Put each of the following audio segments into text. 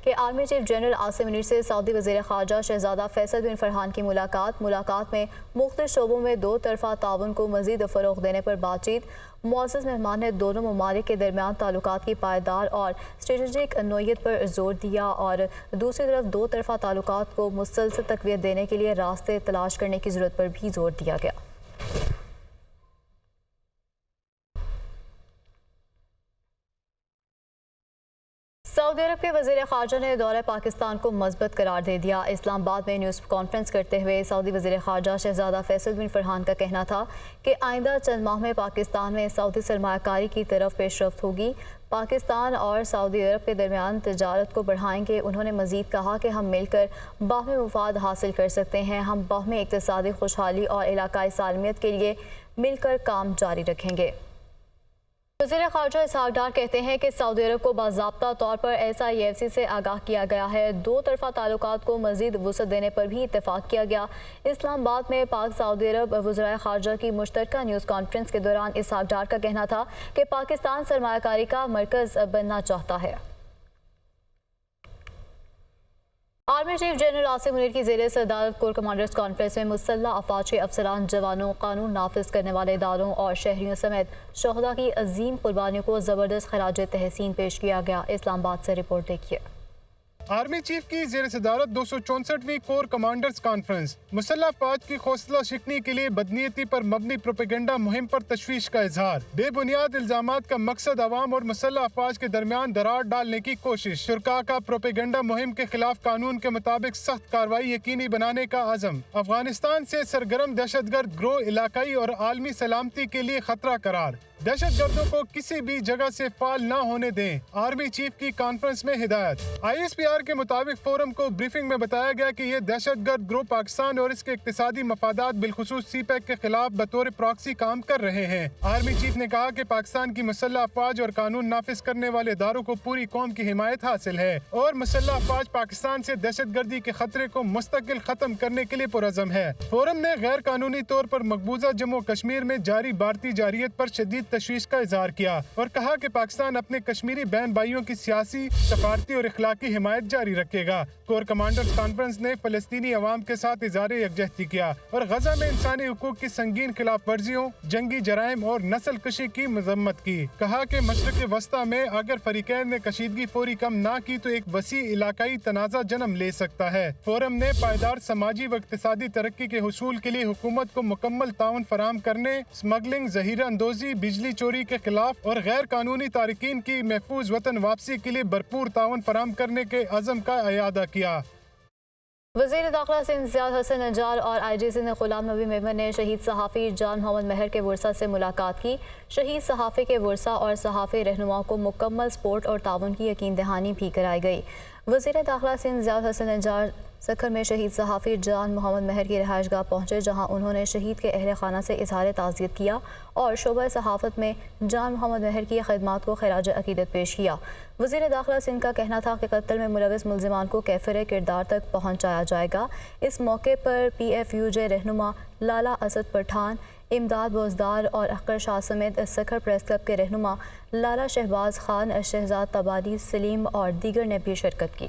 کہ army chief general Asim Munir سے سعودی وزیر خارجہ شہزادہ فیصل بن فرحان کی ملاقات میں مختلف شعبوں میں دو طرفہ تعاون کو مزید فروغ دینے پر بات چیت۔ معزز مہمان نے دونوں ممالک کے درمیان تعلقات کی پائیدار اور اسٹریٹجک نوعیت پر زور دیا اور دوسری طرف دو طرفہ تعلقات کو مسلسل تقویت دینے کے لیے راستے تلاش کرنے کی ضرورت پر بھی زور دیا گیا۔ سعودی عرب کے وزیر خارجہ نے دورہ پاکستان کو مثبت قرار دے دیا۔ اسلام آباد میں نیوز کانفرنس کرتے ہوئے سعودی وزیر خارجہ شہزادہ فیصل بن فرحان کا کہنا تھا کہ آئندہ چند ماہ میں پاکستان میں سعودی سرمایہ کاری کی طرف پیش رفت ہوگی۔ پاکستان اور سعودی عرب کے درمیان تجارت کو بڑھائیں گے۔ انہوں نے مزید کہا کہ ہم مل کر باہمی مفاد حاصل کر سکتے ہیں۔ ہم باہمی اقتصادی خوشحالی اور علاقائی سالمیت کے لیے مل کر کام جاری رکھیں گے۔ وزیر خارجہ اسحاق ڈار کہتے ہیں کہ سعودی عرب کو باضابطہ طور پر SIFC سے آگاہ کیا گیا ہے۔ دو طرفہ تعلقات کو مزید وسعت دینے پر بھی اتفاق کیا گیا۔ اسلام آباد میں پاک سعودی عرب وزرائے خارجہ کی مشترکہ نیوز کانفرنس کے دوران اسحاق ڈار کا کہنا تھا کہ پاکستان سرمایہ کاری کا مرکز بننا چاہتا ہے۔ Army chief general Asim Munir کی زیر صدارت کور کمانڈرز کانفرنس میں مسلح افواج کے افسران، جوانوں، قانون نافذ کرنے والے اداروں اور شہریوں سمیت شہداء کی عظیم قربانیوں کو زبردست خراج تحسین پیش کیا گیا۔ اسلام آباد سے رپورٹ دیکھیے۔ آرمی چیف کی زیر صدارت 264ویں کور کمانڈرز کانفرنس مسلح افواج کی حوصلہ شکنی کے لیے بدنیتی پر مبنی پروپیگنڈا مہم پر تشویش کا اظہار۔ بے بنیاد الزامات کا مقصد عوام اور مسلح افواج کے درمیان دراڑ ڈالنے کی کوشش۔ شرکاء کا پروپیگنڈا مہم کے خلاف قانون کے مطابق سخت کارروائی یقینی بنانے کا عزم۔ افغانستان سے سرگرم دہشت گرد گروہ علاقائی اور عالمی سلامتی کے لیے خطرہ قرار۔ دہشت گردوں کو کسی بھی جگہ سے فعال نہ ہونے دیں، آرمی چیف کی کانفرنس میں ہدایت۔ ISPR کے مطابق فورم کو بریفنگ میں بتایا گیا کہ یہ دہشت گرد گروہ پاکستان اور اس کے اقتصادی مفادات بالخصوص CPEC کے خلاف بطور پراکسی کام کر رہے ہیں۔ آرمی چیف نے کہا کہ پاکستان کی مسلح افواج اور قانون نافذ کرنے والے اداروں کو پوری قوم کی حمایت حاصل ہے اور مسلح افواج پاکستان سے دہشت گردی کے خطرے کو مستقل ختم کرنے کے لیے پرعزم ہے۔ فورم نے غیر قانونی طور پر مقبوضہ جموں و کشمیر میں جاری بھارتی جارحیت پر شدید تشویش کا اظہار کیا اور کہا کہ پاکستان اپنے کشمیری بہن بھائیوں کی سیاسی، سفارتی اور اخلاقی حمایت جاری رکھے گا۔ کور کمانڈرز کانفرنس نے فلسطینی عوام کے ساتھ اظہار یکجہتی کیا اور غزہ میں انسانی حقوق کی سنگین خلاف ورزیوں، جنگی جرائم اور نسل کشی کی مذمت کی۔ کہا کہ مشرق وسطیٰ میں اگر فریقین نے کشیدگی فوری کم نہ کی تو ایک وسیع علاقائی تنازع جنم لے سکتا ہے۔ فورم نے پائیدار سماجی و اقتصادی ترقی کے حصول کے لیے حکومت کو مکمل تعاون فراہم کرنے، اسمگلنگ، ذخیرہ اندوزی، بجلی چوری کے خلاف اور غیر قانونی تارکین کی محفوظ وطن واپسی کے لیے بھرپور تعاون فراہم کرنے کے عزم کا اعادہ کیا۔ وزیر داخلہ سندھ ضیاء الحسن نجار اور IG سندھ غلام نبی میمن نے شہید صحافی جان محمد مہر کے ورثہ سے ملاقات کی۔ شہید صحافی کے ورثہ اور صحافی رہنماؤں کو مکمل سپورٹ اور تعاون کی یقین دہانی بھی کرائی گئی۔ وزیر داخلہ سندھ ضیاء الحسن نجار سکھر میں شہید صحافی جان محمد مہر کی رہائش گاہ پہنچے، جہاں انہوں نے شہید کے اہل خانہ سے اظہار تعزیت کیا اور شعبہ صحافت میں جان محمد مہر کی خدمات کو خراج عقیدت پیش کیا۔ وزیر داخلہ سندھ کا کہنا تھا کہ قتل میں ملوث ملزمان کو کیفر کردار تک پہنچایا جائے گا۔ اس موقع پر PFUJ رہنما لالا اسد پٹھان، امداد بوزدار اور اختر شاہ سمیت سکھر پریس کلب کے رہنما لالا شہباز خان، شہزاد تبادی، سلیم اور دیگر نے بھی شرکت کی۔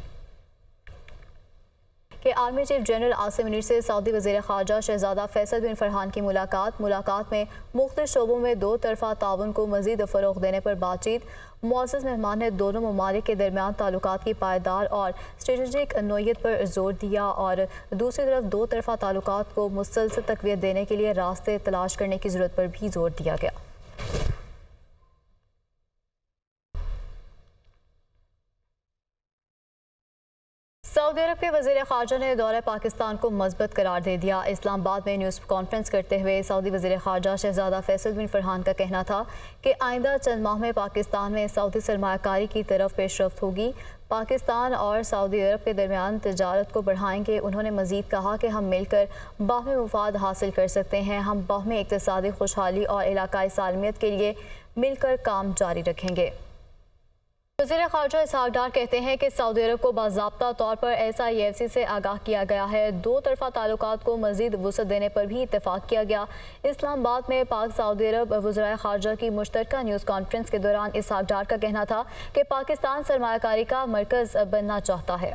کہ army chief general Asim Munir سے سعودی وزیر خارجہ شہزادہ فیصل بن فرحان کی ملاقات میں مختلف شعبوں میں دو طرفہ تعاون کو مزید فروغ دینے پر بات چیت۔ معزز مہمان نے دونوں ممالک کے درمیان تعلقات کی پائیدار اور اسٹریٹجک نوعیت پر زور دیا اور دوسری طرف دو طرفہ تعلقات کو مسلسل تقویت دینے کے لیے راستے تلاش کرنے کی ضرورت پر بھی زور دیا گیا۔ سعودی عرب کے وزیر خارجہ نے دورہ پاکستان کو مثبت قرار دے دیا۔ اسلام آباد میں نیوز کانفرنس کرتے ہوئے سعودی وزیر خارجہ شہزادہ فیصل بن فرحان کا کہنا تھا کہ آئندہ چند ماہ میں پاکستان میں سعودی سرمایہ کاری کی طرف پیش رفت ہوگی۔ پاکستان اور سعودی عرب کے درمیان تجارت کو بڑھائیں گے۔ انہوں نے مزید کہا کہ ہم مل کر باہمی مفاد حاصل کر سکتے ہیں۔ ہم باہمی اقتصادی خوشحالی اور علاقائی سالمیت کے لیے مل کر کام جاری رکھیں گے۔ وزیر خارجہ اسحاق ڈار کہتے ہیں کہ سعودی عرب کو باضابطہ طور پر SIFC سے آگاہ کیا گیا ہے. دو طرفہ تعلقات کو مزید وسعت دینے پر بھی اتفاق کیا گیا. اسلام آباد میں پاک سعودی عرب وزرائے خارجہ کی مشترکہ نیوز کانفرنس کے دوران اسحاق ڈار کا کہنا تھا کہ پاکستان سرمایہ کاری کا مرکز بننا چاہتا ہے.